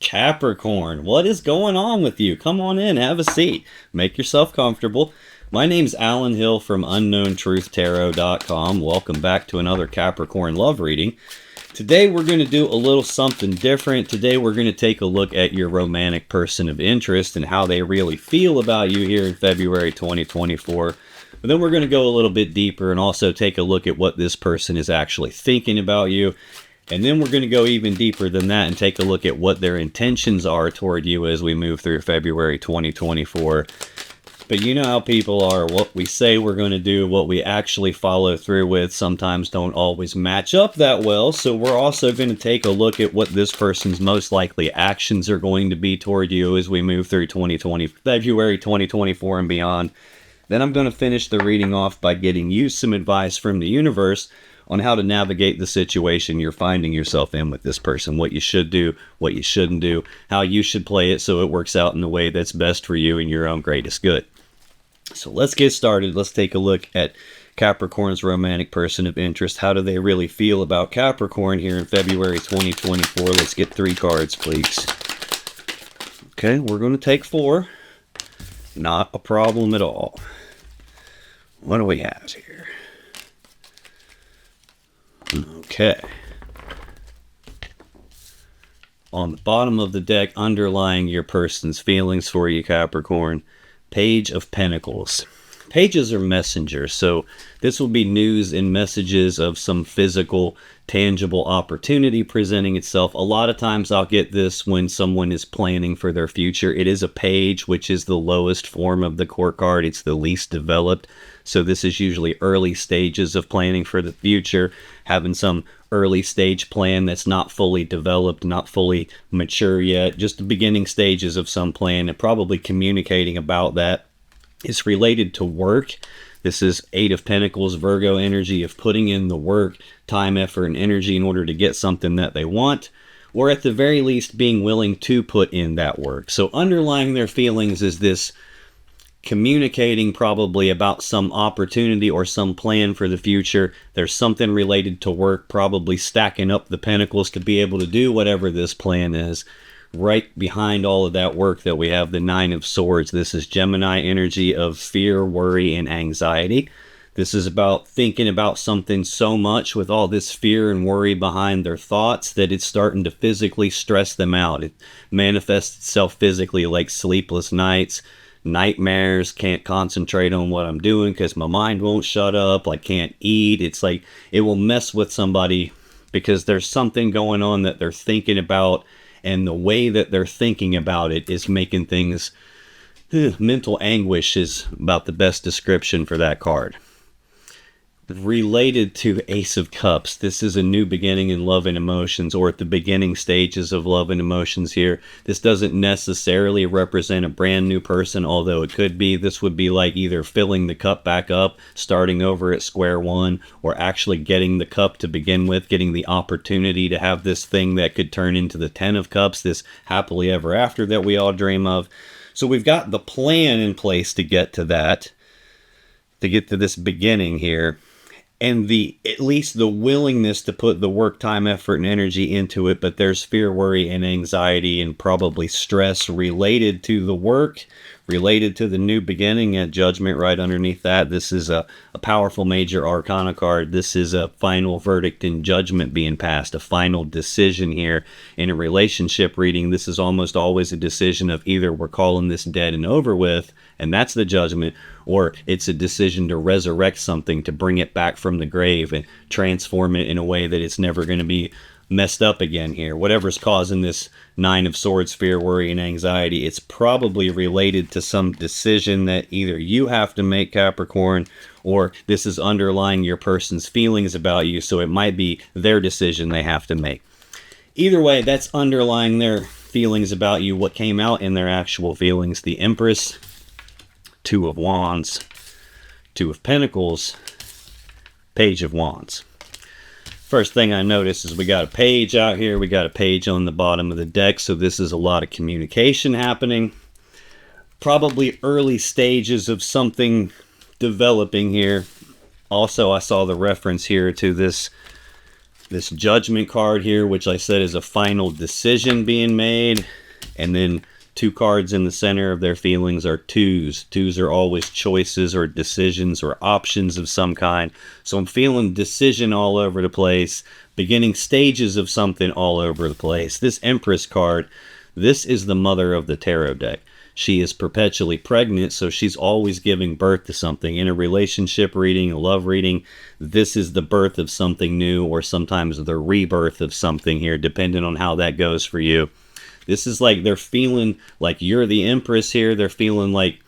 Capricorn, what is going on with you? Come on in, have a seat, make yourself comfortable. My name's Alan Hill from UnknownTruthTarot.com. Welcome back to another Capricorn love reading. Today we're going to do a little something different. Today we're going to take a look at your romantic person of interest and how they really feel about you here in February 2024. But then we're going to go a little bit deeper and also take a look at what this person is actually thinking about you. And then we're going to go even deeper than that and take a look at what their intentions are toward you as we move through February 2024. But you know how people are. What we say we're going to do, what we actually follow through with, sometimes don't always match up that well. So we're also going to take a look at what this person's most likely actions are going to be toward you as we move through February 2024 and beyond. Then I'm going to finish the reading off by getting you some advice from the universe on how to navigate the situation you're finding yourself in with this person, what you should do, what you shouldn't do, how you should play it so it works out in the way that's best for you and your own greatest good. So let's get started. Let's take a look at Capricorn's romantic person of interest. How do they really feel about Capricorn here in February 2024? Let's get 3 cards, please. Okay, we're going to take 4. Not a problem at all. What do we have here? Okay. On the bottom of the deck, underlying your person's feelings for you, Capricorn, Page of Pentacles. Pages are messengers, so this will be news and messages of some physical, tangible opportunity presenting itself. A lot of times I'll get this when someone is planning for their future. It is a page, which is the lowest form of the court card. It's the least developed. So this is usually early stages of planning for the future, having some early stage plan that's not fully developed, not fully mature yet, just the beginning stages of some plan, and probably communicating about that. It's related to work. This is 8 of Pentacles, Virgo energy of putting in the work, time, effort, and energy in order to get something that they want, or at the very least being willing to put in that work. So underlying their feelings is this communicating probably about some opportunity or some plan for the future. There's something related to work, probably stacking up the pentacles to be able to do whatever this plan is. Right behind all of that work that we have the 9 of Swords. This is Gemini energy of fear, worry, and anxiety. This is about thinking about something so much with all this fear and worry behind their thoughts that it's starting to physically stress them out. It manifests itself physically like sleepless nights, nightmares, can't concentrate on what I'm doing because my mind won't shut up, I can't eat. It's like it will mess with somebody because there's something going on that they're thinking about, and the way that they're thinking about it is making things, mental anguish is about the best description for that card. Related to Ace of Cups, this is a new beginning in love and emotions, or at the beginning stages of love and emotions here. This doesn't necessarily represent a brand new person, although it could be. This would be like either filling the cup back up, starting over at square one, or actually getting the cup to begin with, getting the opportunity to have this thing that could turn into the 10 of Cups, this happily ever after that we all dream of. So we've got the plan in place to get to that, to get to this beginning here. And at least the willingness to put the work, time, effort, and energy into it, but there's fear, worry, and anxiety, and probably stress related to the work, related to the new beginning, and Judgment right underneath that. This is a powerful major arcana card. This is a final verdict and judgment being passed, a final decision here. In a relationship reading, this is almost always a decision of either we're calling this dead and over with, and that's the judgment, or it's a decision to resurrect something, to bring it back from the grave and transform it in a way that it's never going to be messed up again here. Whatever's causing this 9 of Swords, fear, worry, and anxiety, it's probably related to some decision that either you have to make, Capricorn, or this is underlying your person's feelings about you, so it might be their decision they have to make. Either way, that's underlying their feelings about you, what came out in their actual feelings. The Empress, 2 of Wands, 2 of Pentacles, Page of Wands. First thing I notice is we got a page out here. We got a page on the bottom of the deck. So this is a lot of communication happening. Probably early stages of something developing here. Also, I saw the reference here to this This Judgment card here, which I said is a final decision being made. And then 2 cards in the center of their feelings are twos. Twos are always choices or decisions or options of some kind. So I'm feeling decision all over the place, beginning stages of something all over the place. This Empress card, this is the mother of the tarot deck. She is perpetually pregnant, so she's always giving birth to something. In a relationship reading, a love reading, this is the birth of something new, or sometimes the rebirth of something here, depending on how that goes for you. This is like they're feeling like you're the Empress here. They're feeling like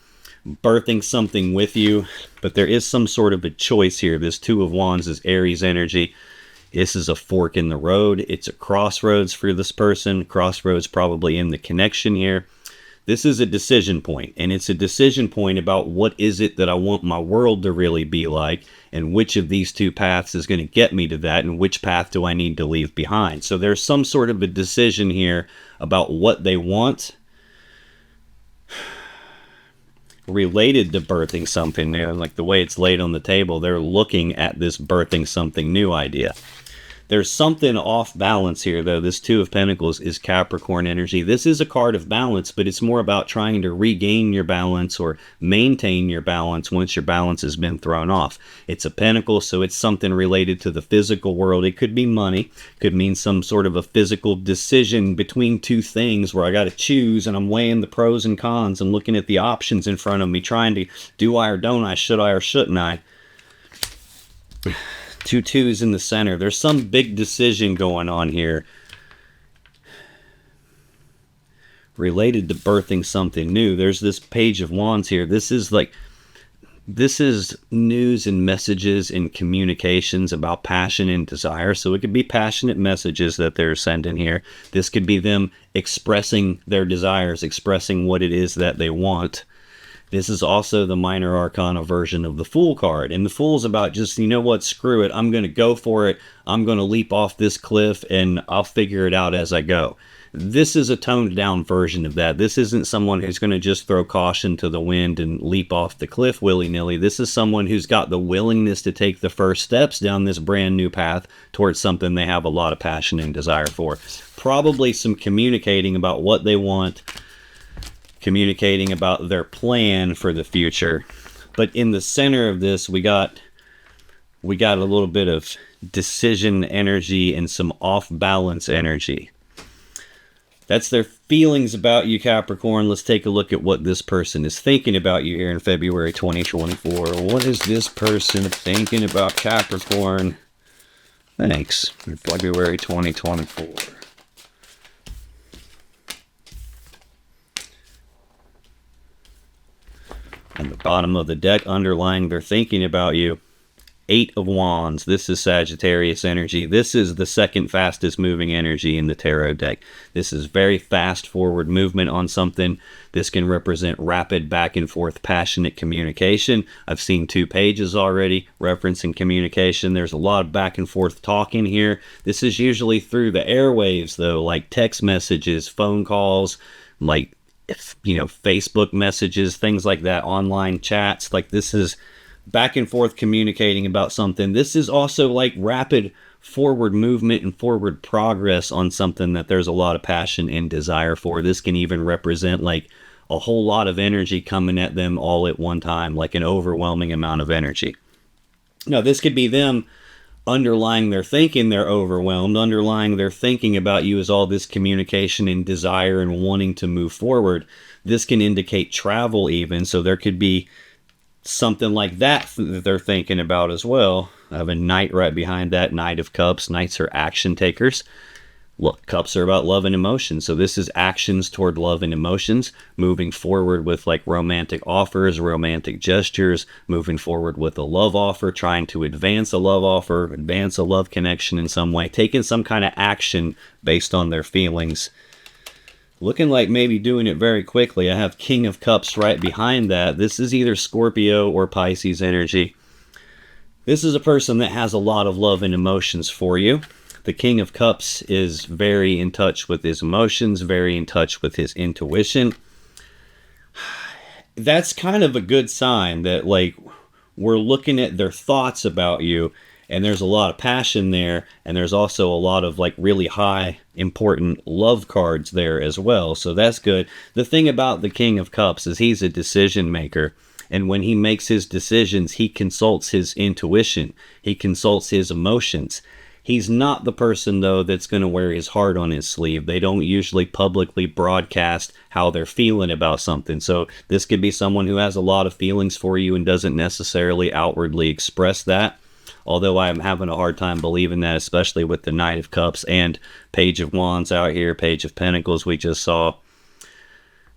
birthing something with you, but there is some sort of a choice here. This Two of Wands is Aries energy. This is a fork in the road. It's a crossroads for this person. Crossroads probably in the connection here. This is a decision point, and it's a decision point about what is it that I want my world to really be like, and which of these 2 paths is going to get me to that, and which path do I need to leave behind. So there's some sort of a decision here about what they want related to birthing something new. Like the way it's laid on the table, they're looking at this birthing something new idea. There's something off balance here, though. This Two of Pentacles is Capricorn energy. This is a card of balance, but it's more about trying to regain your balance or maintain your balance once your balance has been thrown off. It's a pentacle, so it's something related to the physical world. It could be money, could mean some sort of a physical decision between 2 things where I got to choose, and I'm weighing the pros and cons. I'm looking at the options in front of me, trying to do I or don't I, should I or shouldn't I. 2 twos in the center. There's some big decision going on here related to birthing something new. There's this Page of Wands here. This is news and messages and communications about passion and desire. So it could be passionate messages that they're sending here. This could be them expressing their desires, expressing what it is that they want. This is also the minor arcana version of the Fool card. And the Fool's about just, you know what, screw it. I'm going to go for it. I'm going to leap off this cliff and I'll figure it out as I go. This is a toned down version of that. This isn't someone who's going to just throw caution to the wind and leap off the cliff willy-nilly. This is someone who's got the willingness to take the first steps down this brand new path towards something they have a lot of passion and desire for. Probably some communicating about what they want, communicating about their plan for the future. But in the center of this, we got a little bit of decision energy and some off balance energy. That's their feelings about you, Capricorn. Let's take a look at what this person is thinking about you here in February 2024. What is this person thinking about Capricorn? Thanks. In February 2024. On the bottom of the deck, underlying they're thinking about you, 8 of Wands. This is Sagittarius energy. This is the second fastest moving energy in the tarot deck. This is very fast forward movement on something. This can represent rapid back and forth passionate communication. I've seen 2 pages already referencing communication. There's a lot of back and forth talking here. This is usually through the airwaves though, like text messages, phone calls, like Facebook messages, things like that, online chats. Like this is back and forth communicating about something. This is also like rapid forward movement and forward progress on something that there's a lot of passion and desire for. This can even represent like a whole lot of energy coming at them all at one time, like an overwhelming amount of energy. Now, this could be them underlying their thinking they're overwhelmed, underlying their thinking about you is all this communication and desire and wanting to move forward. This can indicate travel even, so there could be something like that they're thinking about as well. I have a Knight right behind that, Knight of Cups. Knights are action takers. Look, Cups are about love and emotion, so this is actions toward love and emotions, moving forward with like romantic offers, romantic gestures, moving forward with a love offer, trying to advance a love offer, advance a love connection in some way, taking some kind of action based on their feelings. Looking like maybe doing it very quickly. I have King of Cups right behind that. This is either Scorpio or Pisces energy. This is a person that has a lot of love and emotions for you. The King of Cups is very in touch with his emotions, very in touch with his intuition. That's kind of a good sign that like we're looking at their thoughts about you And there's a lot of passion there, and there's also a lot of like really high important love cards there as well, so that's good. The thing about the King of Cups is he's a decision maker, and when he makes his decisions, he consults his intuition, he consults his emotions. He's not the person, though, that's going to wear his heart on his sleeve. They don't usually publicly broadcast how they're feeling about something. So this could be someone who has a lot of feelings for you and doesn't necessarily outwardly express that. Although I'm having a hard time believing that, especially with the Knight of Cups and Page of Wands out here, Page of Pentacles we just saw.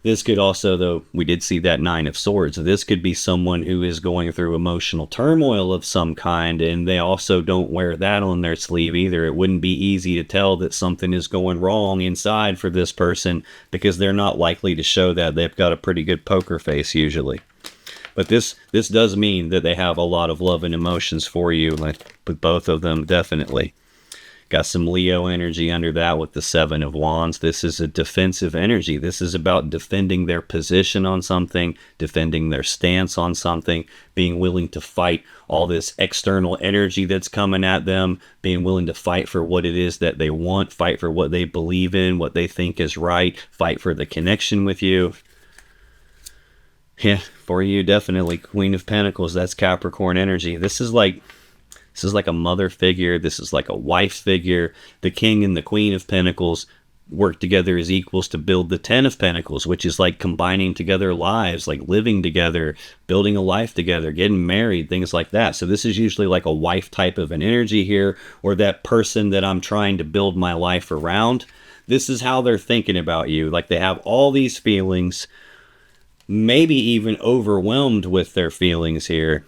This could also, though, we did see that Nine of Swords. This could be someone who is going through emotional turmoil of some kind, and they also don't wear that on their sleeve either. It wouldn't be easy to tell that something is going wrong inside for this person because they're not likely to show that. They've got a pretty good poker face usually. But this does mean that they have a lot of love and emotions for you, like with both of them, definitely. Got some Leo energy under that with the Seven of Wands. This is a defensive energy. This is about defending their position on something, defending their stance on something, being willing to fight all this external energy that's coming at them, being willing to fight for what it is that they want, fight for what they believe in, what they think is right, fight for the connection with you. Yeah, for you, definitely. Queen of Pentacles, that's Capricorn energy. This is like a mother figure. This is like a wife figure. The King and the Queen of Pentacles work together as equals to build the Ten of Pentacles, which is like combining together lives, like living together, building a life together, getting married, things like that. So this is usually like a wife type of an energy here, or that person that I'm trying to build my life around. This is how they're thinking about you. Like they have all these feelings, maybe even overwhelmed with their feelings here,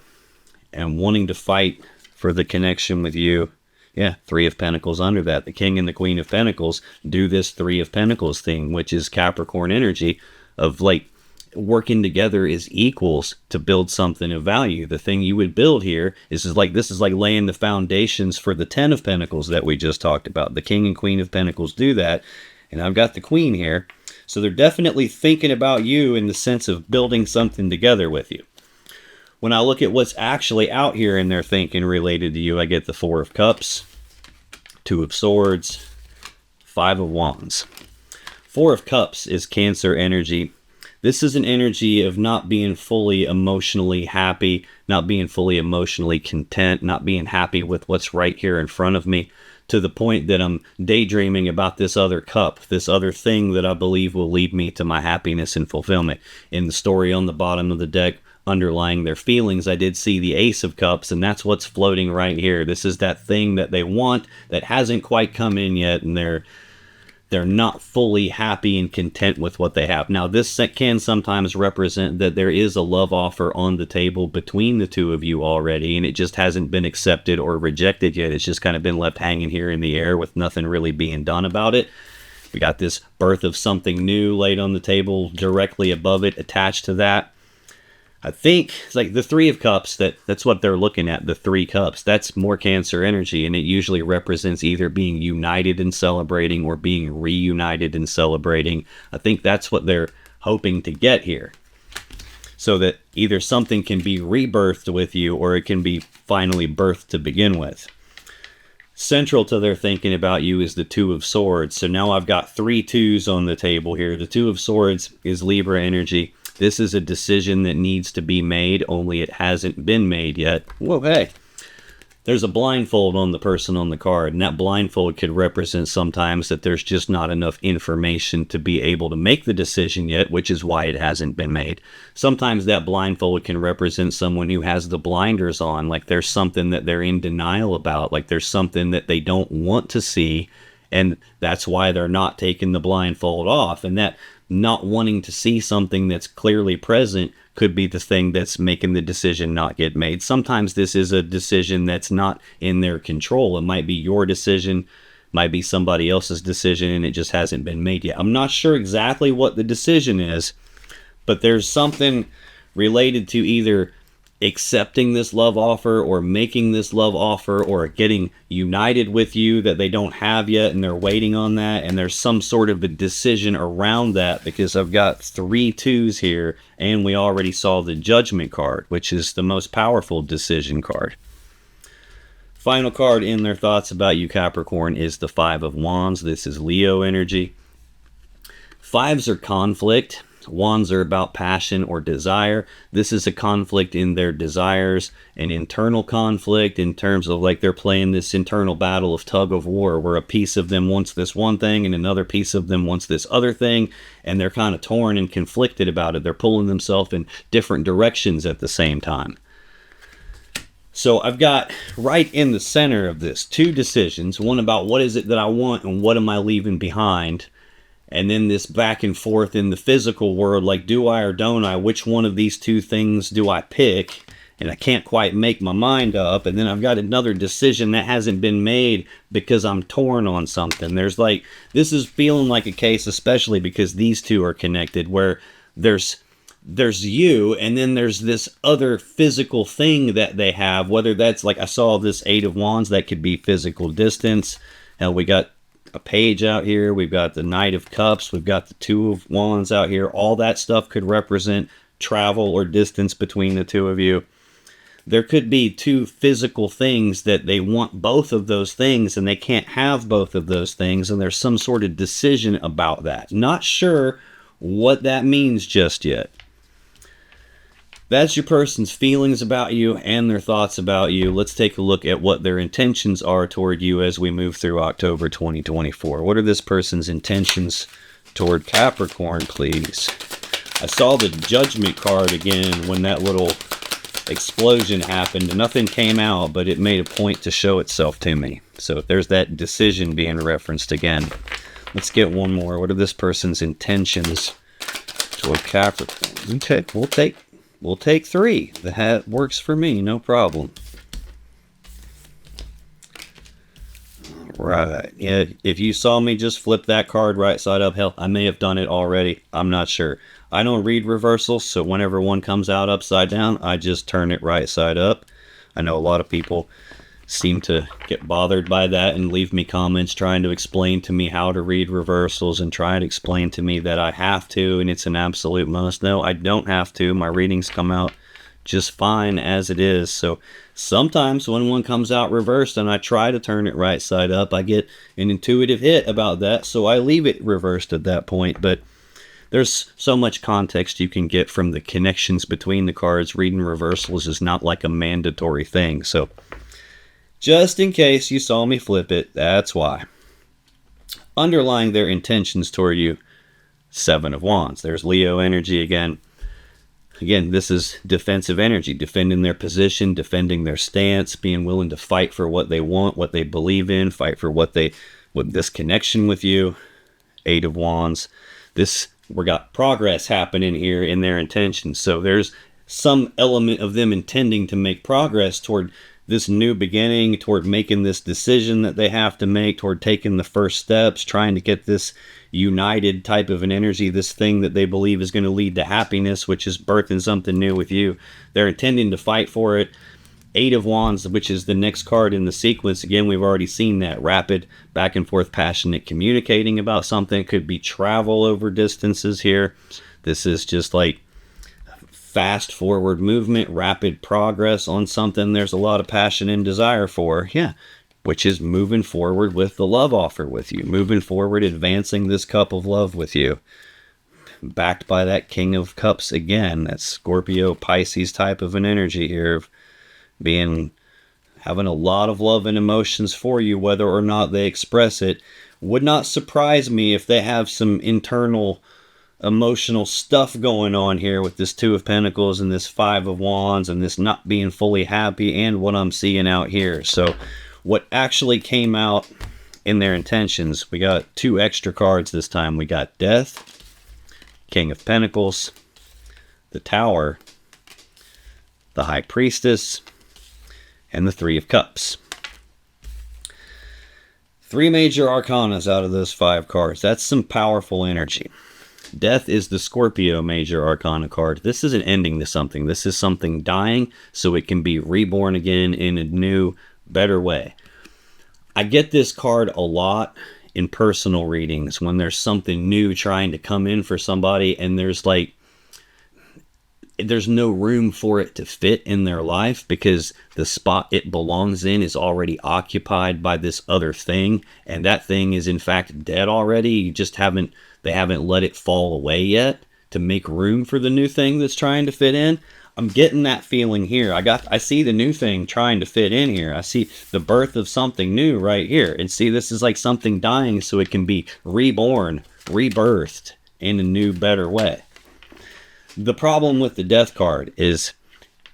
and wanting to fight for the connection with you. Yeah, Three of Pentacles under that. The King and the Queen of Pentacles do this Three of Pentacles thing, which is Capricorn energy of like working together as equals to build something of value. The thing you would build here is like, this is like laying the foundations for the Ten of Pentacles that we just talked about. The King and Queen of Pentacles do that, and I've got the Queen here. So they're definitely thinking about you in the sense of building something together with you. When I look at what's actually out here in their thinking related to you, I get the Four of Cups, Two of Swords, Five of Wands. Four of Cups is Cancer energy. This is an energy of not being fully emotionally happy, not being fully emotionally content, not being happy with what's right here in front of me, to the point that I'm daydreaming about this other cup, this other thing that I believe will lead me to my happiness and fulfillment. In the story on the bottom of the deck, underlying their feelings, I did see the Ace of Cups, and that's what's floating right here. This is that thing that they want that hasn't quite come in yet, and they're not fully happy and content with what they have. Now, this can sometimes represent that there is a love offer on the table between the two of you already, and it just hasn't been accepted or rejected yet. It's just kind of been left hanging here in the air with nothing really being done about it. We got this birth of something new laid on the table directly above it, attached to that. I think it's like the Three of Cups, that's what they're looking at, the Three Cups. That's more Cancer energy, and it usually represents either being united and celebrating or being reunited and celebrating. I think that's what they're hoping to get here. So that either something can be rebirthed with you or it can be finally birthed to begin with. Central to their thinking about you is the Two of Swords. So now I've got 3 twos on the table here. The Two of Swords is Libra energy. This is a decision that needs to be made, only it hasn't been made yet. Whoa, hey. There's a blindfold on the person on the card, and that blindfold could represent sometimes that there's just not enough information to be able to make the decision yet, which is why it hasn't been made. Sometimes that blindfold can represent someone who has the blinders on, like there's something that they're in denial about, like there's something that they don't want to see, and that's why they're not taking the blindfold off. And that not wanting to see something that's clearly present could be the thing that's making the decision not get made. Sometimes this is a decision that's not in their control. It might be your decision, might be somebody else's decision, and it just hasn't been made yet. I'm not sure exactly what the decision is, but there's something related to either accepting this love offer or making this love offer or getting united with you that they don't have yet, and they're waiting on that, and there's some sort of a decision around that, because I've got 3 twos here, and we already saw the Judgment card, which is the most powerful decision card. Final card in their thoughts about you, Capricorn, is the Five of Wands. This is Leo energy. Fives are conflict. Wands are about passion or desire. This is a conflict in their desires, an internal conflict in terms of like they're playing this internal battle of tug of war where a piece of them wants this one thing and another piece of them wants this other thing, and they're kind of torn and conflicted about it. They're pulling themselves in different directions at the same time. So I've got right in the center of this two decisions, one about what is it that I want and what am I leaving behind. And then this back and forth in the physical world, like do I or don't I? Which one of these two things do I pick? And I can't quite make my mind up. And then I've got another decision that hasn't been made because I'm torn on something. There's like, this is feeling like a case, especially because these two are connected, where there's you and then there's this other physical thing that they have, whether that's like I saw this Eight of Wands, that could be physical distance. Hell, we got a page out here, we've got the Knight of Cups, we've got the Two of Wands out here. All that stuff could represent travel or distance between the two of you. There could be two physical things that they want both of those things and they can't have both of those things, and there's some sort of decision about that. Not sure what that means just yet. That's your person's feelings about you and their thoughts about you. Let's take a look at what their intentions are toward you as we move through October 2024. What are this person's intentions toward Capricorn, please? I saw the Judgment card again when that little explosion happened. Nothing came out, but it made a point to show itself to me. So there's that decision being referenced again. Let's get one more. What are this person's intentions toward Capricorn? Okay, We'll take three. That works for me, no problem. Right. Yeah, if you saw me just flip that card right side up, hell, I may have done it already. I'm not sure. I don't read reversals, so whenever one comes out upside down, I just turn it right side up. I know a lot of people seem to get bothered by that and leave me comments trying to explain to me how to read reversals and try to explain to me that I have to and it's an absolute must. No, I don't have to. My readings come out just fine as it is. So sometimes when one comes out reversed and I try to turn it right side up, I get an intuitive hit about that, so I leave it reversed at that point. But there's so much context you can get from the connections between the cards. Reading reversals is not like a mandatory thing. So just in case you saw me flip it, that's why. Underlying their intentions toward you, Seven of Wands. There's Leo energy again. Again, this is defensive energy, defending their position, defending their stance, being willing to fight for what they want, what they believe in, fight for what this connection with you. Eight of Wands. We got progress happening here in their intentions. So there's some element of them intending to make progress toward this new beginning, toward making this decision that they have to make, toward taking the first steps, trying to get this united type of an energy, this thing that they believe is going to lead to happiness, which is birthing something new with you. They're intending to fight for it. Eight of Wands, which is the next card in the sequence. Again, we've already seen that rapid, back and forth, passionate communicating about something. It could be travel over distances here. This is just like fast forward movement, rapid progress on something there's a lot of passion and desire for. Yeah, which is moving forward with the love offer with you, moving forward, advancing this cup of love with you, backed by that King of Cups again, that Scorpio Pisces type of an energy here, of having a lot of love and emotions for you, whether or not they express it. Would not surprise me if they have some internal emotional stuff going on here with this Two of Pentacles and this Five of Wands and this not being fully happy and what I'm seeing out here. So what actually came out in their intentions, we got two extra cards this time. We got Death, King of Pentacles, the Tower, the High Priestess, and the Three of Cups. Three major arcanas out of those five cards. That's some powerful energy. Death is the Scorpio major arcana card. This isn't ending to something. This is something dying so it can be reborn again in a new, better way. I get this card a lot in personal readings when there's something new trying to come in for somebody and there's like there's no room for it to fit in their life because the spot it belongs in is already occupied by this other thing, and that thing is in fact dead already. They haven't let it fall away yet to make room for the new thing that's trying to fit in. I'm getting that feeling here. I see the new thing trying to fit in here. I see the birth of something new right here. And see, this is like something dying so it can be reborn, rebirthed in a new, better way. The problem with the Death card is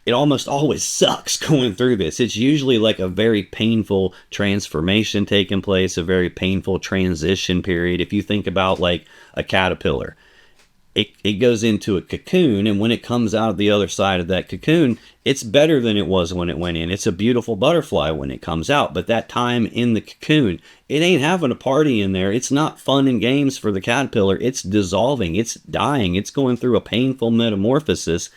it almost always sucks going through this. It's usually like a very painful transformation taking place, a very painful transition period. If you think about like a caterpillar, it goes into a cocoon, and when it comes out of the other side of that cocoon, it's better than it was when it went in. It's a beautiful butterfly when it comes out, but that time in the cocoon, it ain't having a party in there. It's not fun and games for the caterpillar. It's dissolving. It's dying. It's going through a painful metamorphosis,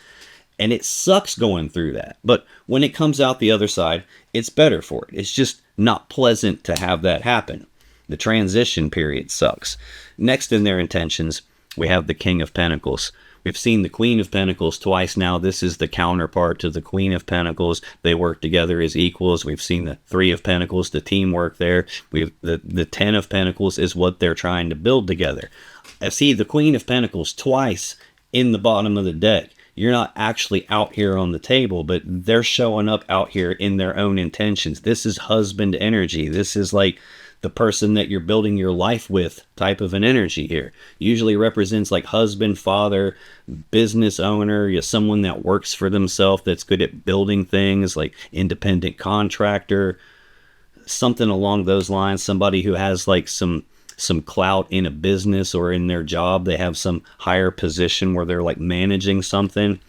and it sucks going through that. But when it comes out the other side, it's better for it. It's just not pleasant to have that happen. The transition period sucks. Next in their intentions, we have the King of Pentacles. We've seen the Queen of Pentacles twice now. This is the counterpart to the Queen of Pentacles. They work together as equals. We've seen the Three of Pentacles, the teamwork there. The Ten of Pentacles is what they're trying to build together. I see the Queen of Pentacles twice in the bottom of the deck. You're not actually out here on the table, but they're showing up out here in their own intentions. This is husband energy. This is like the person that you're building your life with type of an energy here. Usually represents like husband, father, business owner, someone that works for themselves, that's good at building things, like independent contractor, something along those lines. Somebody who has like some clout in a business or in their job. They have some higher position where they're like managing something.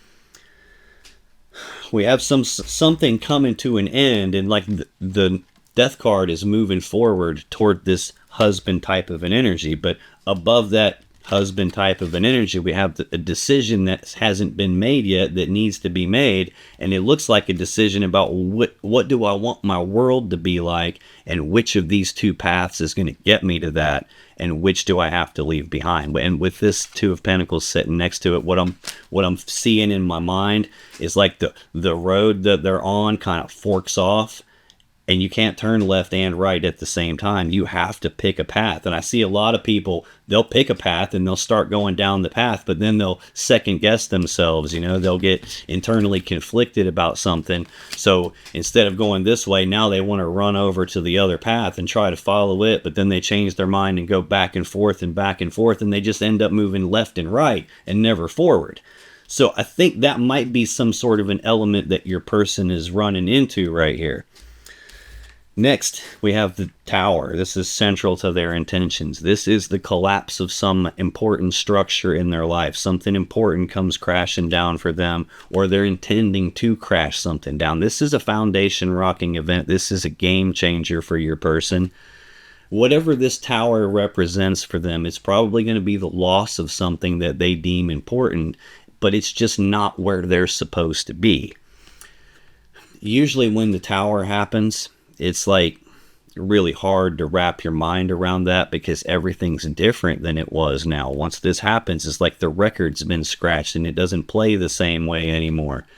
We have something coming to an end, and like the Death card is moving forward toward this husband type of an energy, but above that husband type of an energy, we have a decision that hasn't been made yet that needs to be made, and it looks like a decision about what do I want my world to be like, and which of these two paths is going to get me to that, and which do I have to leave behind. And with this Two of Pentacles sitting next to it, what I'm seeing in my mind is like the road that they're on kind of forks off, and you can't turn left and right at the same time. You have to pick a path. And I see a lot of people, they'll pick a path and they'll start going down the path, but then they'll second guess themselves. They'll get internally conflicted about something. So instead of going this way, now they want to run over to the other path and try to follow it, but then they change their mind and go back and forth, and they just end up moving left and right and never forward. So I think that might be some sort of an element that your person is running into right here. Next, we have the Tower. This is central to their intentions. This is the collapse of some important structure in their life. Something important comes crashing down for them, or they're intending to crash something down. This is a foundation rocking event. This is a game changer for your person. Whatever this Tower represents for them, it's probably going to be the loss of something that they deem important, but it's just not where they're supposed to be. Usually when the Tower happens, it's like really hard to wrap your mind around that, because everything's different than it was now. Once this happens, it's like the record's been scratched and it doesn't play the same way anymore.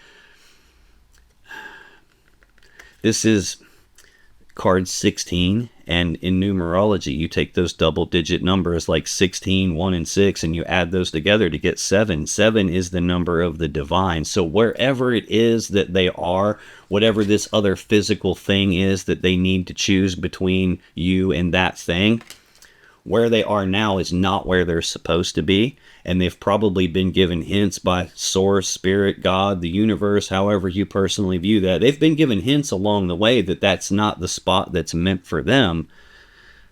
This is card 16, and in numerology, you take those double-digit numbers like 16, 1, and 6, and you add those together to get 7. 7 is the number of the divine. So wherever it is that they are, whatever this other physical thing is that they need to choose between you and that thing, where they are now is not where they're supposed to be, and they've probably been given hints by Source, Spirit, God, the universe, however you personally view that. They've been given hints along the way that that's not the spot that's meant for them.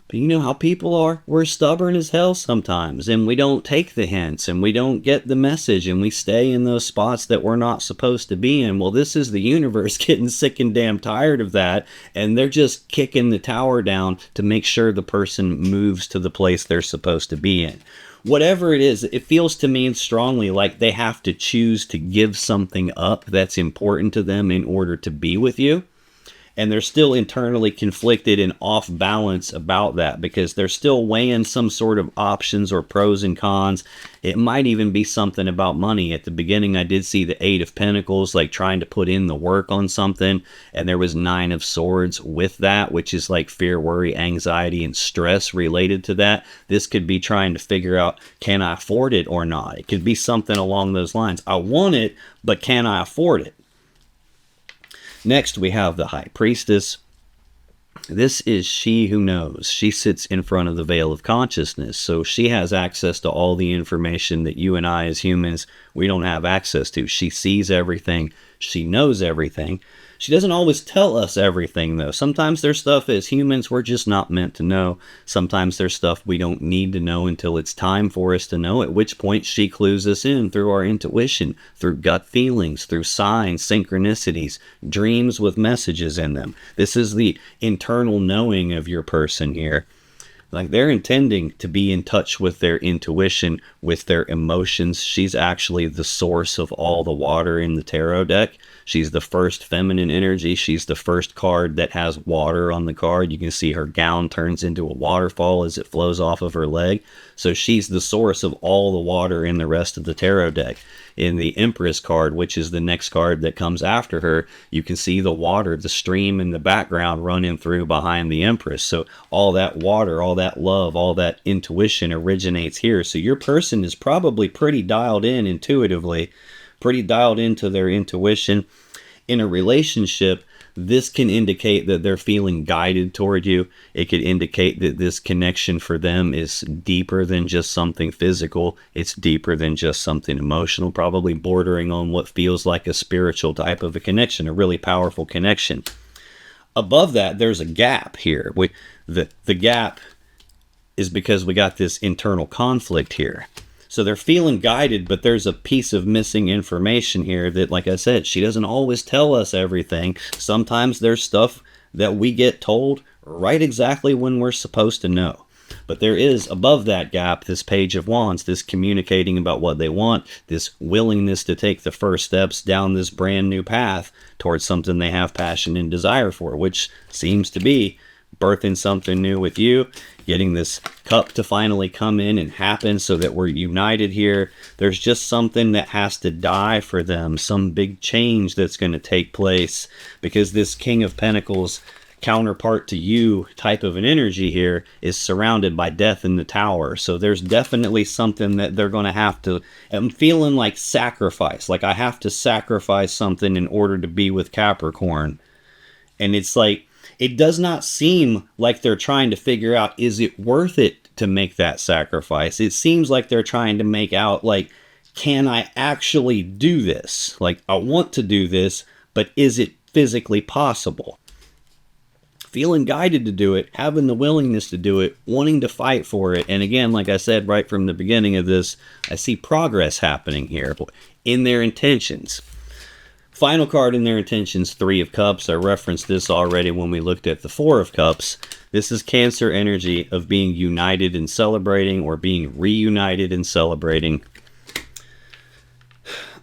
But you know how people are? We're stubborn as hell sometimes, and we don't take the hints, and we don't get the message, and we stay in those spots that we're not supposed to be in. Well, this is the universe getting sick and damn tired of that, and they're just kicking the tower down to make sure the person moves to the place they're supposed to be in. Whatever it is, it feels to me strongly like they have to choose to give something up that's important to them in order to be with you. And they're still internally conflicted and off balance about that because they're still weighing some sort of options or pros and cons. It might even be something about money. At the beginning, I did see the Eight of Pentacles, like trying to put in the work on something. And there was Nine of Swords with that, which is like fear, worry, anxiety, and stress related to that. This could be trying to figure out, can I afford it or not? It could be something along those lines. I want it, but can I afford it? Next, we have the High Priestess. This is she who knows. She sits in front of the veil of consciousness, so she has access to all the information that you and I as humans, we don't have access to. She sees everything. She knows everything. She doesn't always tell us everything, though. Sometimes there's stuff as humans we're just not meant to know. Sometimes there's stuff we don't need to know until it's time for us to know, at which point she clues us in through our intuition, through gut feelings, through signs, synchronicities, dreams with messages in them. This is the internal knowing of your person here. Like, they're intending to be in touch with their intuition, with their emotions. She's actually the source of all the water in the tarot deck. She's the first feminine energy. She's the first card that has water on the card. You can see her gown turns into a waterfall as it flows off of her leg. So she's the source of all the water in the rest of the tarot deck. In the Empress card, which is the next card that comes after her, you can see the water, the stream in the background running through behind the Empress. So all that water, all that love, all that intuition originates here. So your person is probably pretty dialed in intuitively, pretty dialed into their intuition. In a relationship, this can indicate that they're feeling guided toward you. It could indicate that this connection for them is deeper than just something physical. It's deeper than just something emotional, probably bordering on what feels like a spiritual type of a connection, a really powerful connection. Above that, there's a gap here. The gap is because we got this internal conflict here. So they're feeling guided, but there's a piece of missing information here that, like I said, she doesn't always tell us everything. Sometimes there's stuff that we get told right exactly when we're supposed to know. But there is, above that gap, this Page of Wands, this communicating about what they want, this willingness to take the first steps down this brand new path towards something they have passion and desire for, which seems to be birthing something new with you, getting this cup to finally come in and happen so that we're united here. There's just something that has to die for them, some big change that's going to take place, because this King of Pentacles counterpart to you type of an energy here is surrounded by death in the tower. So there's definitely something that they're going to have to, I'm feeling like sacrifice, like I have to sacrifice something in order to be with Capricorn. And it's like, it does not seem like they're trying to figure out, is it worth it to make that sacrifice? It seems like they're trying to make out, like, can I actually do this? Like, I want to do this, but is it physically possible? Feeling guided to do it, having the willingness to do it, wanting to fight for it. And again, like I said right from the beginning of this, I see progress happening here in their intentions. Final card in their intentions, Three of Cups. I referenced this already when we looked at the Four of Cups. This is Cancer energy of being united and celebrating, or being reunited and celebrating.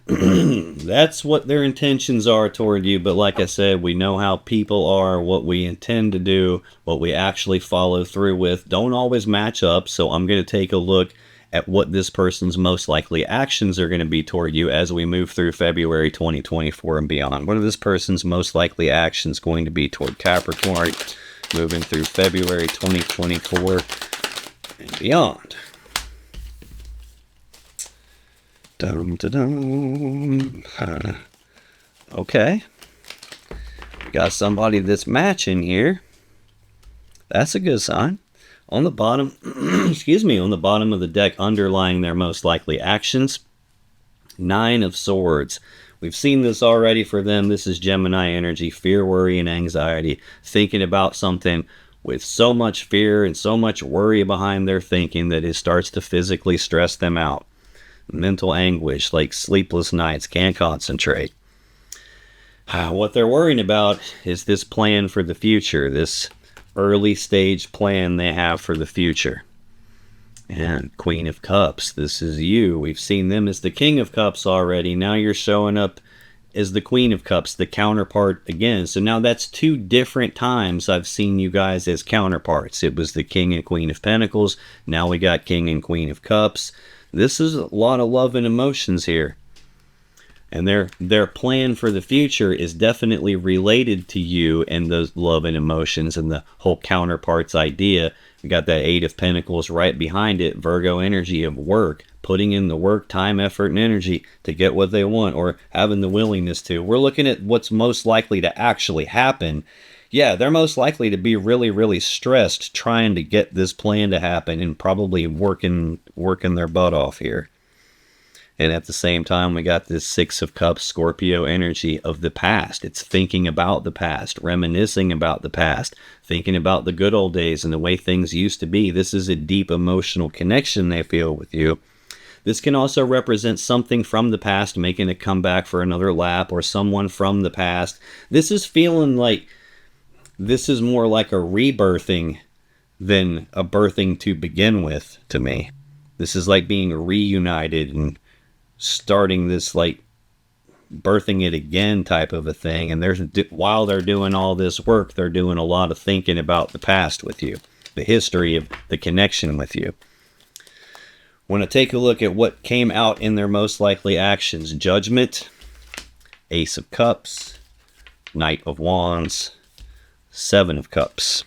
That's what their intentions are toward you. But like I said, we know how people are, what we intend to do, what we actually follow through with don't always match up. So I'm going to take a look at what this person's most likely actions are going to be toward you as we move through February 2024 and beyond. What are this person's most likely actions going to be toward Capricorn moving through February 2024 and beyond? Dum-da-dum. Okay. We got somebody that's matching here. That's a good sign. On the bottom, on the bottom of the deck, underlying their most likely actions, Nine of Swords. We've seen this already for them. This is Gemini energy, fear, worry, and anxiety. Thinking about something with so much fear and so much worry behind their thinking that it starts to physically stress them out. Mental anguish, like sleepless nights, can't concentrate. What they're worrying about is this plan for the future, this early stage plan they have for the future. And Queen of Cups, this is you. We've seen them as the King of Cups already. Now you're showing up is the Queen of Cups, the counterpart again. So now that's 2 different times I've seen you guys as counterparts. It was the King and Queen of Pentacles. Now we got King and Queen of Cups. This is a lot of love and emotions here. And their plan for the future is definitely related to you and those love and emotions and the whole counterparts idea. We got that 8 of Pentacles right behind it, Virgo energy of work, putting in the work, time, effort, and energy to get what they want, or having the willingness to. We're looking at what's most likely to actually happen. Yeah, they're most likely to be really, really stressed trying to get this plan to happen and probably working their butt off here. And at the same time, we got this 6 of Cups, Scorpio energy of the past. It's thinking about the past, reminiscing about the past, thinking about the good old days and the way things used to be. This is a deep emotional connection they feel with you. This can also represent something from the past making a comeback for another lap, or someone from the past. This is feeling like this is more like a rebirthing than a birthing to begin with to me. This is like being reunited and starting this, like birthing it again type of a thing. And while they're doing all this work, they're doing a lot of thinking about the past with you, the history of the connection with you. Want to take a look at what came out in their most likely actions. Judgment, Ace of Cups, Knight of Wands, 7 of Cups.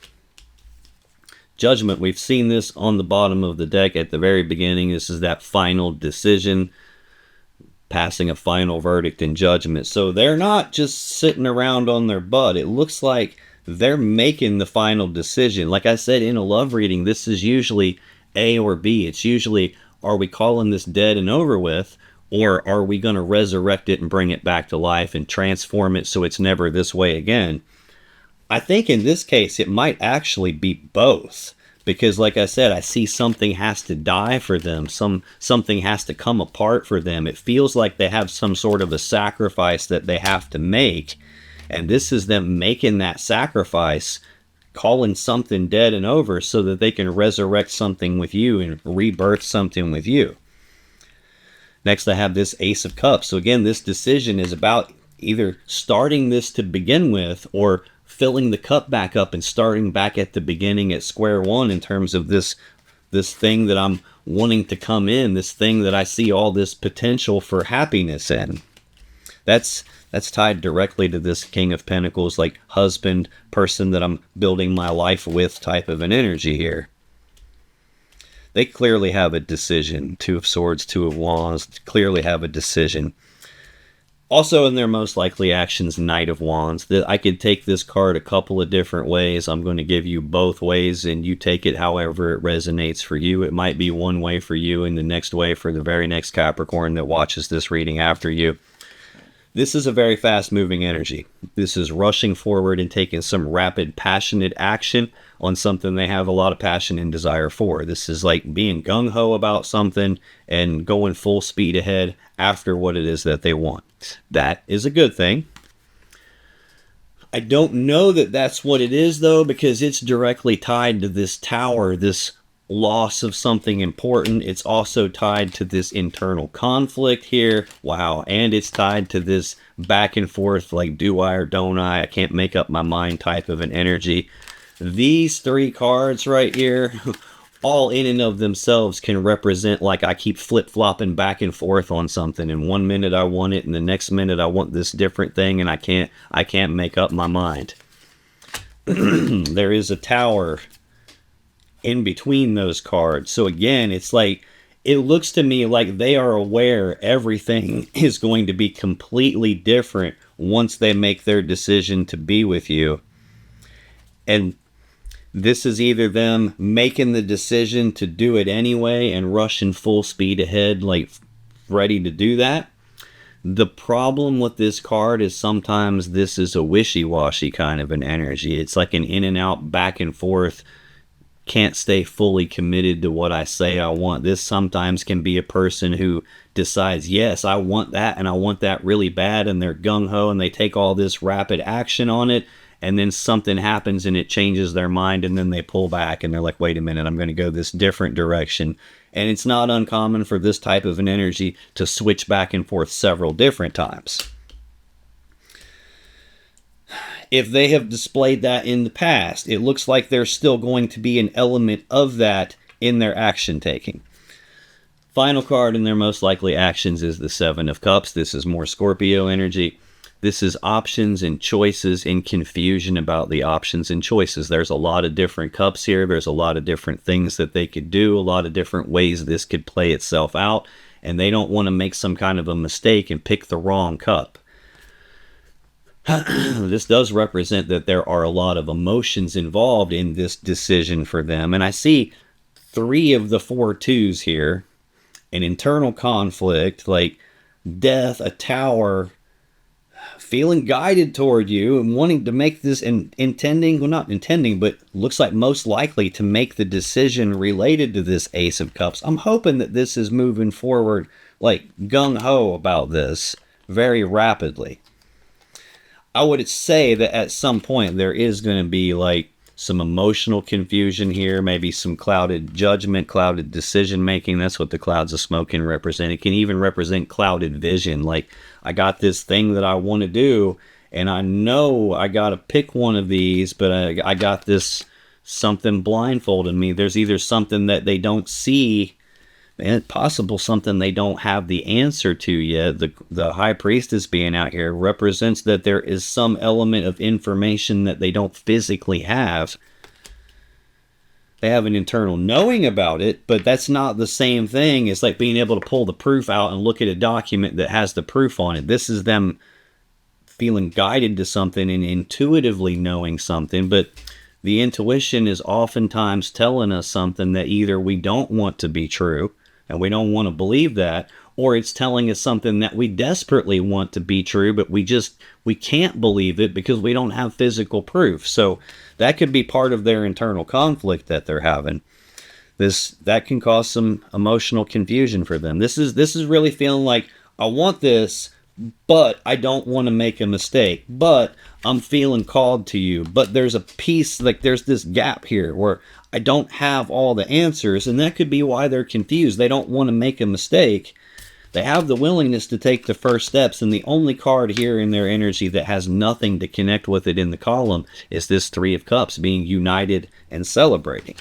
Judgment, we've seen this on the bottom of the deck at the very beginning. This is that final decision, passing a final verdict in judgment. So they're not just sitting around on their butt. It looks like they're making the final decision. Like I said, in a love reading, this is usually A or B. It's usually, are we calling this dead and over with, or are we going to resurrect it and bring it back to life and transform it so it's never this way again? I think in this case, it might actually be both. Because like I said, I see something has to die for them. Something has to come apart for them. It feels like they have some sort of a sacrifice that they have to make. And this is them making that sacrifice, calling something dead and over so that they can resurrect something with you and rebirth something with you. Next, I have this Ace of Cups. So again, this decision is about either starting this to begin with or filling the cup back up and starting back at the beginning at square one in terms of this thing that I'm wanting to come in, this thing that I see all this potential for happiness in. That's tied directly to this King of Pentacles, like husband, person that I'm building my life with type of an energy here. They clearly have a decision. 2 of Swords, 2 of Wands, clearly have a decision. Also in their most likely actions, Knight of Wands. I could take this card a couple of different ways. I'm going to give you both ways, and you take it however it resonates for you. It might be one way for you and the next way for the very next Capricorn that watches this reading after you. This is a very fast-moving energy. This is rushing forward and taking some rapid, passionate action on something they have a lot of passion and desire for. This is like being gung-ho about something and going full speed ahead after what it is that they want. That is a good thing. I don't know that that's what it is, though, because it's directly tied to this Tower, this loss of something important. It's also tied to this internal conflict here. Wow. And it's tied to this back and forth, like do I or don't I can't make up my mind type of an energy. These 3 cards right here, all in and of themselves, can represent like I keep flip-flopping back and forth on something, and one minute I want it and the next minute I want this different thing, and I can't make up my mind. There is a Tower in between those cards. So again, it's like, it looks to me like they are aware everything is going to be completely different once they make their decision to be with you. And this is either them making the decision to do it anyway and rushing full speed ahead, like ready to do that. The problem with this card is sometimes this is a wishy-washy kind of an energy. It's like an in and out, back and forth, can't stay fully committed to what I say I want. This sometimes can be a person who decides, yes, I want that, and I want that really bad, and they're gung-ho, and they take all this rapid action on it, and then something happens and it changes their mind, and then they pull back and they're like, wait a minute, I'm going to go this different direction. And it's not uncommon for this type of an energy to switch back and forth several different times. if they have displayed that in the past, it looks like there's still going to be an element of that in their action taking. Final card in their most likely actions is the Seven of Cups. This is more Scorpio energy. This is options and choices and confusion about the options and choices. There's a lot of different cups here. There's a lot of different things that they could do, a lot of different ways this could play itself out, and they don't want to make some kind of a mistake and pick the wrong cup. This does represent that there are a lot of emotions involved in this decision for them. And I see 3 of the 4 twos here. An internal conflict, like death, a tower, feeling guided toward you and wanting to make this and intending, well, not intending, but looks like most likely to make the decision related to this Ace of Cups. I'm hoping that this is moving forward like gung-ho about this very rapidly. I would say that at some point there is going to be like some emotional confusion here, maybe some clouded judgment, clouded decision making. That's what the clouds of smoke can represent. It can even represent clouded vision. Like, I got this thing that I want to do, and I know I got to pick one of these, but I got this something blindfolding me. There's either something that they don't see, and possible something they don't have the answer to yet. The High Priestess being out here represents that there is some element of information that they don't physically have. They have an internal knowing about it, but that's not the same thing. It's like being able to pull the proof out and look at a document that has the proof on it. This is them feeling guided to something and intuitively knowing something, but the intuition is oftentimes telling us something that either we don't want to be true, and we don't want to believe that, or it's telling us something that we desperately want to be true, but we can't believe it because we don't have physical proof. So that could be part of their internal conflict that they're having. That can cause some emotional confusion for them. This is really feeling like, I want this, but I don't want to make a mistake, but I'm feeling called to you. But there's a piece, like there's this gap here where I don't have all the answers, and that could be why they're confused. They don't want to make a mistake. They have the willingness to take the first steps, and the only card here in their energy that has nothing to connect with it in the column is this Three of Cups, being united and celebrating.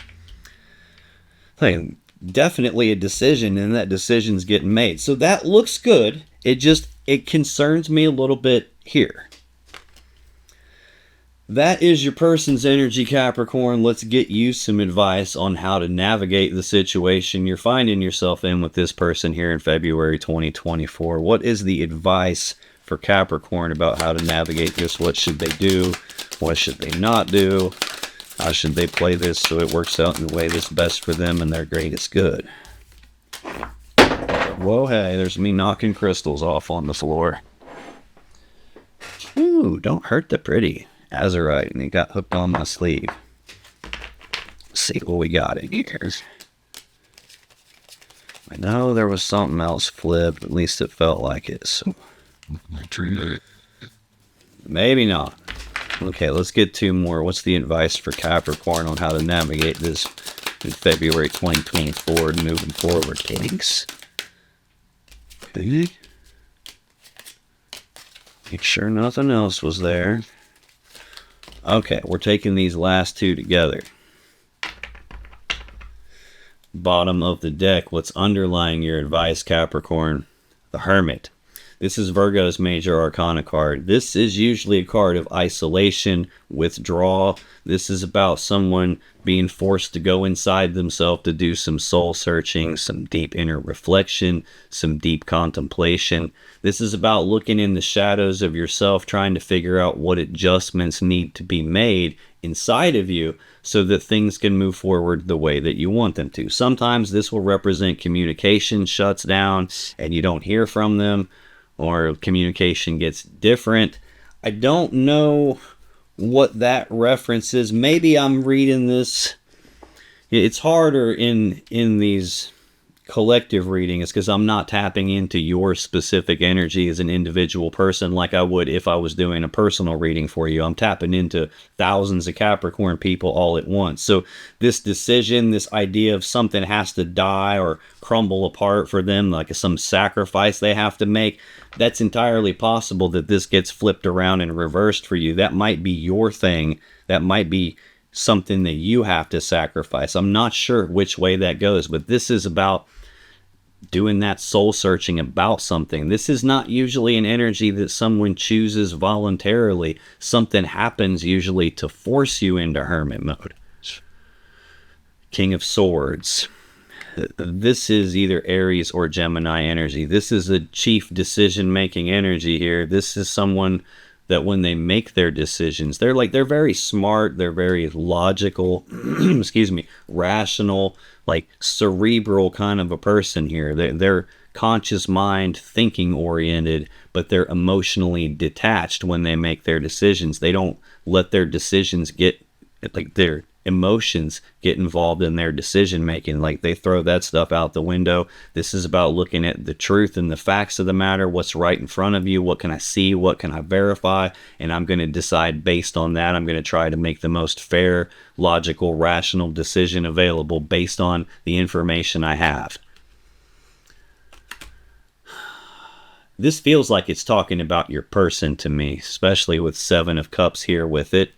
Like, definitely a decision, and that decision's getting made. So that looks good. It concerns me a little bit here. That is your person's energy, Capricorn. Let's get you some advice on how to navigate the situation you're finding yourself in with this person here in February 2024. What is the advice for Capricorn about how to navigate this? What should they do? What should they not do? How should they play this so it works out in the way that's best for them and their greatest good? Whoa, hey, there's me knocking crystals off on the floor. Ooh, don't hurt the pretty. Azurite, and it got hooked on my sleeve. Let's see what we got in here. I know there was something else flipped, at least it felt like it, so maybe not. Okay, let's get 2 more. What's the advice for Capricorn on how to navigate this in February 2024 and moving forward? Thanks. Okay. Make sure nothing else was there. Okay, we're taking these last 2 together. Bottom of the deck, what's underlying your advice, Capricorn? The Hermit. This is Virgo's major arcana card. This is usually a card of isolation, withdrawal. This is about someone being forced to go inside themselves to do some soul searching, some deep inner reflection, some deep contemplation. This is about looking in the shadows of yourself, trying to figure out what adjustments need to be made inside of you so that things can move forward the way that you want them to. Sometimes this will represent communication shuts down and you don't hear from them, or communication gets different. I don't know what that reference is. Maybe I'm reading this. It's harder in these collective reading is because I'm not tapping into your specific energy as an individual person like I would if I was doing a personal reading for you. I'm tapping into thousands of Capricorn people all at once. So this decision, this idea of something has to die or crumble apart for them, like some sacrifice they have to make, that's entirely possible that this gets flipped around and reversed for you. That might be your thing. That might be something that you have to sacrifice. I'm not sure which way that goes, but this is about doing that soul searching about something. This is not usually an energy that someone chooses voluntarily. Something happens usually to force you into hermit mode. King of Swords. This is either Aries or Gemini energy. This is a chief decision-making energy here. This is someone that when they make their decisions, they're very smart, they're very logical, excuse me, rational, like cerebral kind of a person here. They're conscious mind, thinking oriented, but they're emotionally detached when they make their decisions. They don't let their decisions get, like their emotions get involved in their decision making. Like they throw that stuff out the window. This is about looking at the truth and the facts of the matter, what's right in front of you, what can I see, what can I verify, and I'm going to decide based on that. I'm going to try to make the most fair, logical, rational decision available based on the information I have. This feels like it's talking about your person to me, especially with Seven of Cups here with it.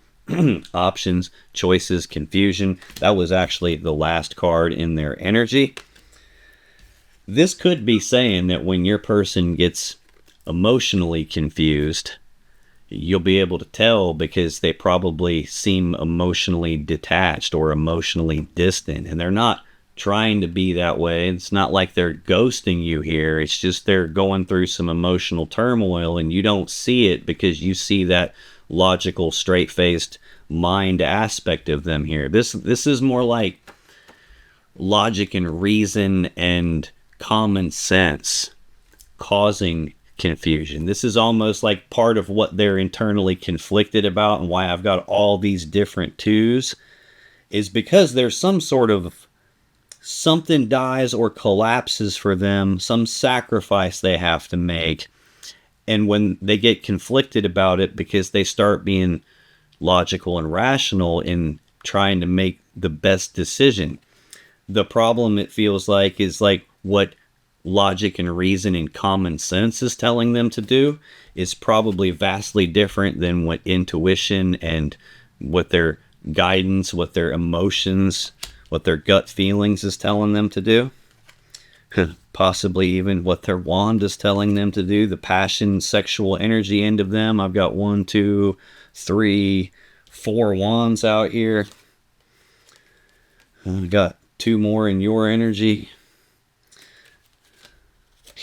Options, choices, confusion. That was actually the last card in their energy. This could be saying that when your person gets emotionally confused, you'll be able to tell because they probably seem emotionally detached or emotionally distant, and they're not trying to be that way. It's not like they're ghosting you here. It's just they're going through some emotional turmoil and you don't see it because you see that logical, straight-faced mind aspect of them here. This is more like logic and reason and common sense causing confusion. This is almost like part of what they're internally conflicted about, and why I've got all these different twos is because there's some sort of something dies or collapses for them, some sacrifice they have to make. And when they get conflicted about it because they start being logical and rational in trying to make the best decision, the problem, it feels like, is like what logic and reason and common sense is telling them to do is probably vastly different than what intuition and what their guidance, what their emotions, what their gut feelings is telling them to do. Possibly even what their wand is telling them to do, the passion, sexual energy end of them. I've got 1, 2, 3, 4 wands out here. I got 2 more in your energy.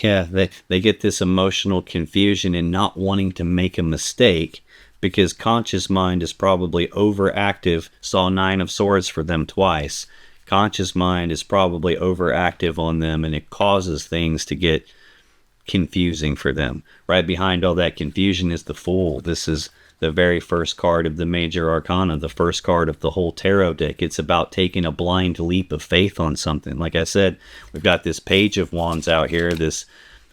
Yeah, they get this emotional confusion and not wanting to make a mistake because conscious mind is probably overactive. Saw 9 of Swords for them twice. Conscious mind is probably overactive on them, and it causes things to get confusing for them. Right behind all that confusion is the Fool. This is the very first card of the major arcana, the first card of the whole tarot deck. It's about taking a blind leap of faith on something. Like I said, we've got this Page of Wands out here, this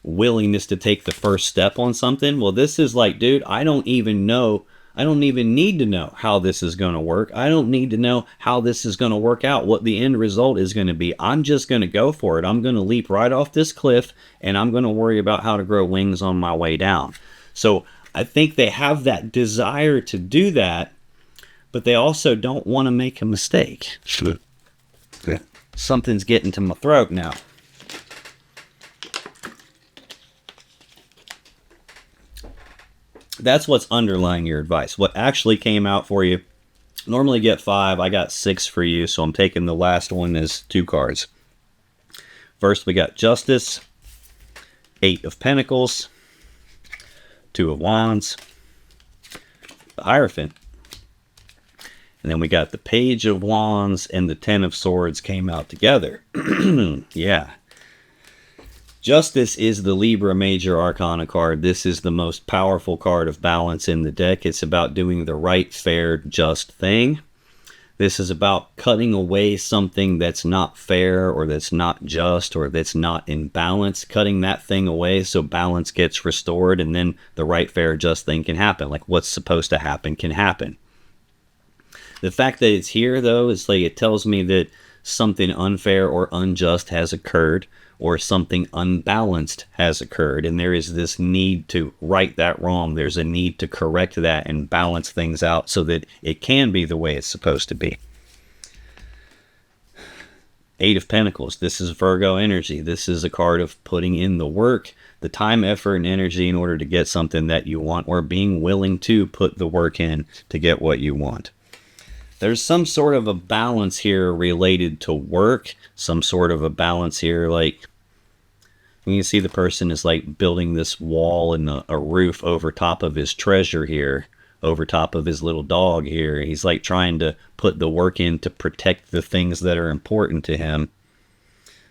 willingness to take the first step on something. Well, this is like, dude, I don't even need to know how this is going to work. I don't need to know how this is going to work out, what the end result is going to be. I'm just going to go for it. I'm going to leap right off this cliff, and I'm going to worry about how to grow wings on my way down. So I think they have that desire to do that, but they also don't want to make a mistake. Yeah. Something's getting to my throat now. That's what's underlying your advice. What actually came out for you, normally get 5, I got 6 for you, so I'm taking the last one as 2 cards. First, we got Justice, 8 of Pentacles, 2 of Wands, the Hierophant, and then we got the Page of Wands and the 10 of Swords came out together. Yeah. Justice is the Libra Major Arcana card. This is the most powerful card of balance in the deck. It's about doing the right, fair, just thing. This is about cutting away something that's not fair or that's not just or that's not in balance, cutting that thing away so balance gets restored, and then the right, fair, just thing can happen. Like what's supposed to happen can happen. The fact that it's here, though, is like it tells me that something unfair or unjust has occurred, or something unbalanced has occurred, and there is this need to right that wrong. There's a need to correct that and balance things out so that it can be the way it's supposed to be. Eight of Pentacles. This is Virgo energy. This is a card of putting in the work, the time, effort, and energy in order to get something that you want, or being willing to put the work in to get what you want. There's some sort of a balance here related to work, some sort of a balance here, like you can see the person is like building this wall and a roof over top of his treasure here, over top of his little dog here. He's like trying to put the work in to protect the things that are important to him.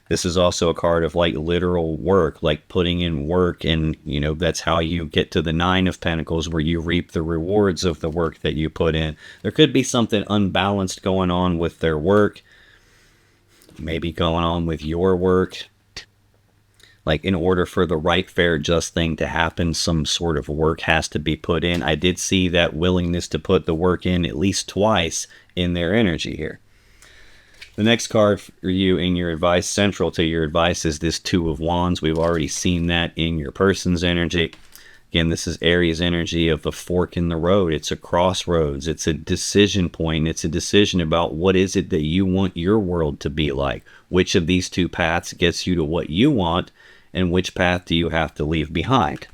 This is also a card of like literal work, like putting in work, and you know, that's how you get to the Nine of Pentacles, where you reap the rewards of the work that you put in. There could be something unbalanced going on with their work, maybe going on with your work. Like in order for the right, fair, just thing to happen, some sort of work has to be put in. I did see that willingness to put the work in at least twice in their energy here. The next card for you in your advice, central to your advice, is this Two of Wands. We've already seen that in your person's energy. Again, this is Aries energy of the fork in the road. It's a crossroads. It's a decision point. It's a decision about what is it that you want your world to be like. Which of these two paths gets you to what you want, and which path do you have to leave behind?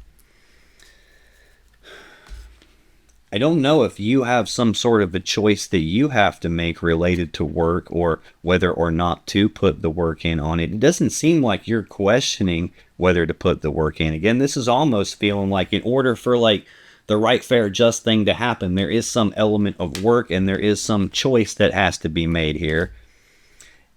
I don't know if you have some sort of a choice that you have to make related to work, or whether or not to put the work in on it. It doesn't seem like you're questioning whether to put the work in. Again, this is almost feeling like in order for like the right, fair, just thing to happen, there is some element of work and there is some choice that has to be made here.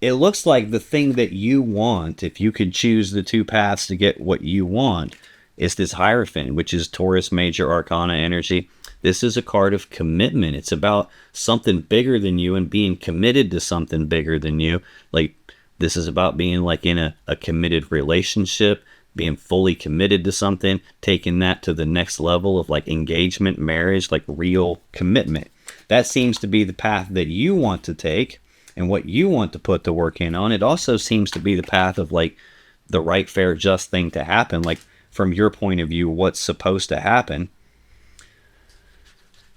It looks like the thing that you want, if you could choose the two paths to get what you want, is this Hierophant, which is Taurus Major Arcana energy. This is a card of commitment. It's about something bigger than you and being committed to something bigger than you. Like this is about being like in a committed relationship, being fully committed to something, taking that to the next level of like engagement, marriage, like real commitment. That seems to be the path that you want to take and what you want to put the work in on. It also seems to be the path of like the right, fair, just thing to happen. Like from your point of view, what's supposed to happen.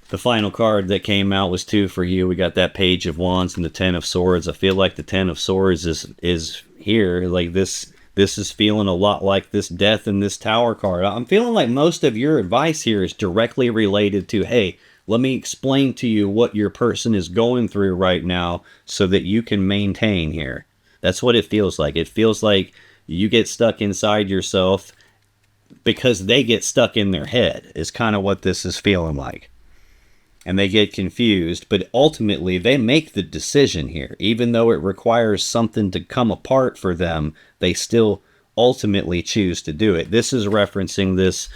The final card that came out was two for you. We got that Page of Wands and the Ten of Swords. I feel like the Ten of Swords is here. Like this is feeling a lot like this Death and this Tower card. I'm feeling like most of your advice here is directly related to, hey, let me explain to you what your person is going through right now so that you can maintain here. That's what it feels like. It feels like you get stuck inside yourself because they get stuck in their head, is kind of what this is feeling like. And they get confused, but ultimately they make the decision here. Even though it requires something to come apart for them, they still ultimately choose to do it. This is referencing this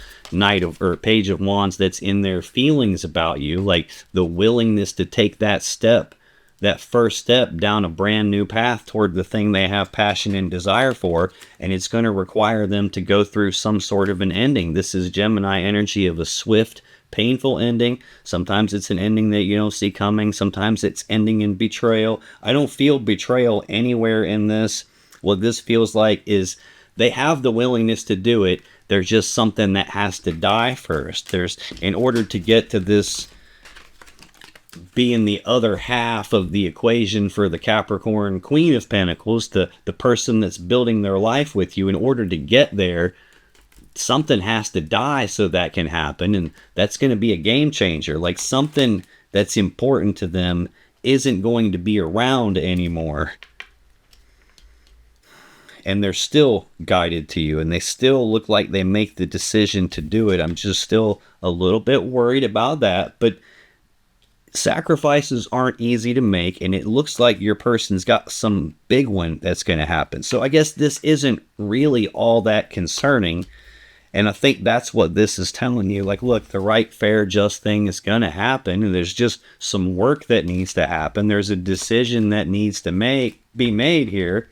Page of Wands that's in their feelings about you, like the willingness to take that step, that first step down a brand new path toward the thing they have passion and desire for, and it's going to require them to go through some sort of an ending. This is Gemini energy of a swift, painful ending. Sometimes it's an ending that you don't see coming. Sometimes it's ending in betrayal. I don't feel betrayal anywhere in this. What this feels like is they have the willingness to do it. There's just something that has to die first. In order to get to this being the other half of the equation for the Capricorn Queen of Pentacles, the person that's building their life with you, in order to get there, something has to die so that can happen, and that's going to be a game changer. Like something that's important to them isn't going to be around anymore, and they're still guided to you, and they still look like they make the decision to do it. I'm just still a little bit worried about that, but sacrifices aren't easy to make, and it looks like your person's got some big one that's going to happen. So I guess this isn't really all that concerning. And I think that's what this is telling you. Like, look, the right, fair, just thing is going to happen. And there's just some work that needs to happen. There's a decision that needs to be made here.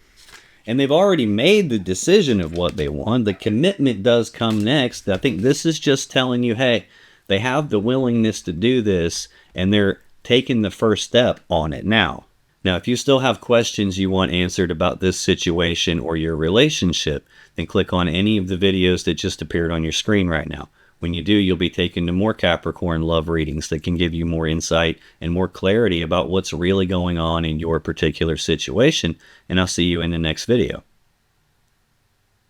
And they've already made the decision of what they want. The commitment does come next. I think this is just telling you, hey, they have the willingness to do this, and they're taking the first step on it now. Now, if you still have questions you want answered about this situation or your relationship, then click on any of the videos that just appeared on your screen right now. When you do, you'll be taken to more Capricorn love readings that can give you more insight and more clarity about what's really going on in your particular situation. And I'll see you in the next video.